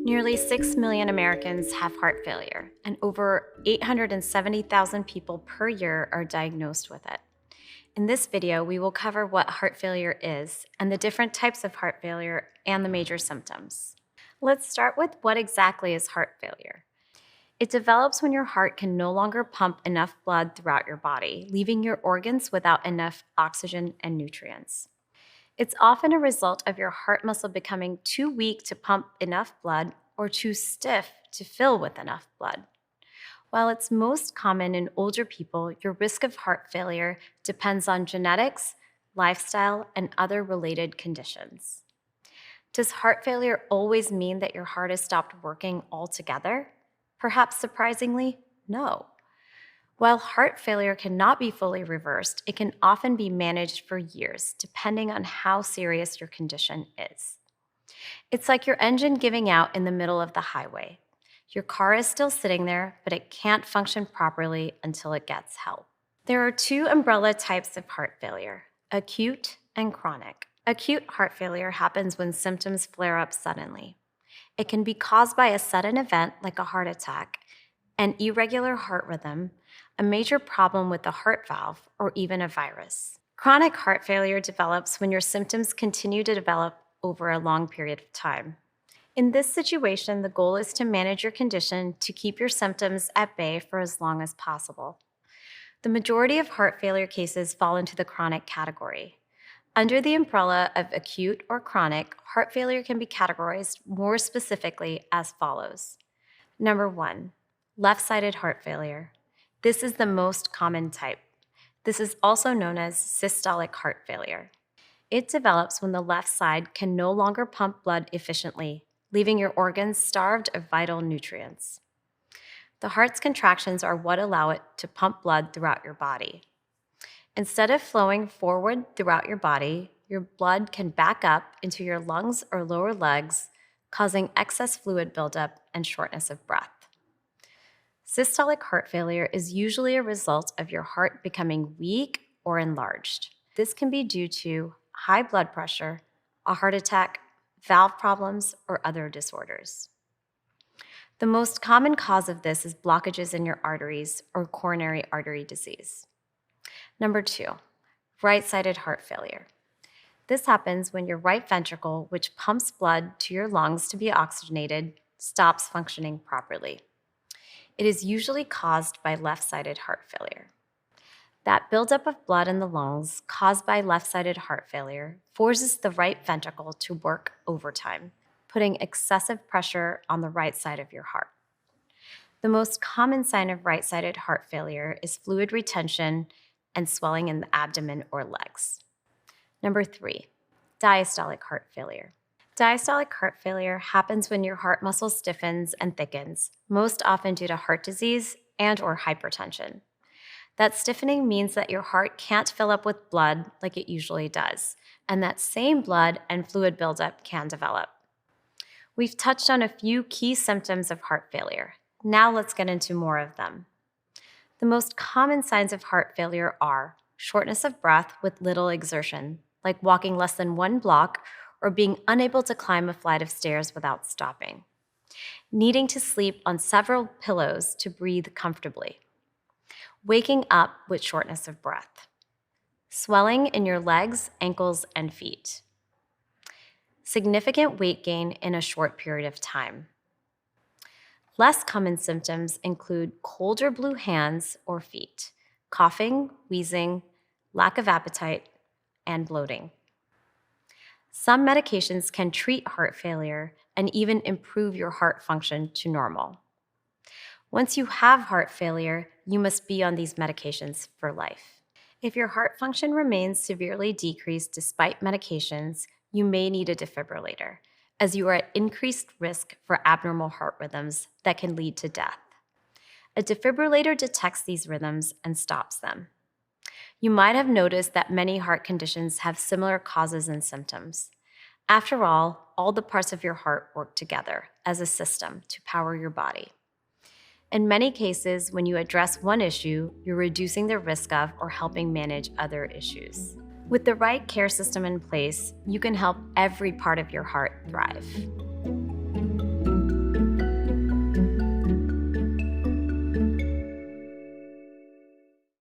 Nearly 6 million Americans have heart failure, and over 870,000 people per year are diagnosed with it. In this video, we will cover what heart failure is and the different types of heart failure and the major symptoms. Let's start with what exactly is heart failure. It develops when your heart can no longer pump enough blood throughout your body, leaving your organs without enough oxygen and nutrients. It's often a result of your heart muscle becoming too weak to pump enough blood or too stiff to fill with enough blood. While it's most common in older people, your risk of heart failure depends on genetics, lifestyle, and other related conditions. Does heart failure always mean that your heart has stopped working altogether? Perhaps surprisingly, no. While heart failure cannot be fully reversed, it can often be managed for years, depending on how serious your condition is. It's like your engine giving out in the middle of the highway. Your car is still sitting there, but it can't function properly until it gets help. There are two umbrella types of heart failure: acute and chronic. Acute heart failure happens when symptoms flare up suddenly. It can be caused by a sudden event like a heart attack, an irregular heart rhythm, a major problem with the heart valve, or even a virus. Chronic heart failure develops when your symptoms continue to develop over a long period of time. In this situation, the goal is to manage your condition to keep your symptoms at bay for as long as possible. The majority of heart failure cases fall into the chronic category. Under the umbrella of acute or chronic, heart failure can be categorized more specifically as follows. Number 1, left-sided heart failure. This is the most common type. This is also known as systolic heart failure. It develops when the left side can no longer pump blood efficiently, leaving your organs starved of vital nutrients. The heart's contractions are what allow it to pump blood throughout your body. Instead of flowing forward throughout your body, your blood can back up into your lungs or lower legs, causing excess fluid buildup and shortness of breath. Systolic heart failure is usually a result of your heart becoming weak or enlarged. This can be due to high blood pressure, a heart attack, valve problems, or other disorders. The most common cause of this is blockages in your arteries or coronary artery disease. Number 2, right-sided heart failure. This happens when your right ventricle, which pumps blood to your lungs to be oxygenated, stops functioning properly. It is usually caused by left-sided heart failure. That buildup of blood in the lungs caused by left-sided heart failure forces the right ventricle to work overtime, putting excessive pressure on the right side of your heart. The most common sign of right-sided heart failure is fluid retention and swelling in the abdomen or legs. Number 3, diastolic heart failure. Diastolic heart failure happens when your heart muscle stiffens and thickens, most often due to heart disease and/or hypertension. That stiffening means that your heart can't fill up with blood like it usually does, and that same blood and fluid buildup can develop. We've touched on a few key symptoms of heart failure. Now let's get into more of them. The most common signs of heart failure are shortness of breath with little exertion, like walking less than 1 block or being unable to climb a flight of stairs without stopping. Needing to sleep on several pillows to breathe comfortably. Waking up with shortness of breath. Swelling in your legs, ankles, and feet. Significant weight gain in a short period of time. Less common symptoms include cold or blue hands or feet, coughing, wheezing, lack of appetite, and bloating. Some medications can treat heart failure and even improve your heart function to normal. Once you have heart failure, you must be on these medications for life. If your heart function remains severely decreased despite medications, you may need a defibrillator, as you are at increased risk for abnormal heart rhythms that can lead to death. A defibrillator detects these rhythms and stops them. You might have noticed that many heart conditions have similar causes and symptoms. After all the parts of your heart work together as a system to power your body. In many cases, when you address one issue, you're reducing the risk of or helping manage other issues. With the right care system in place, you can help every part of your heart thrive.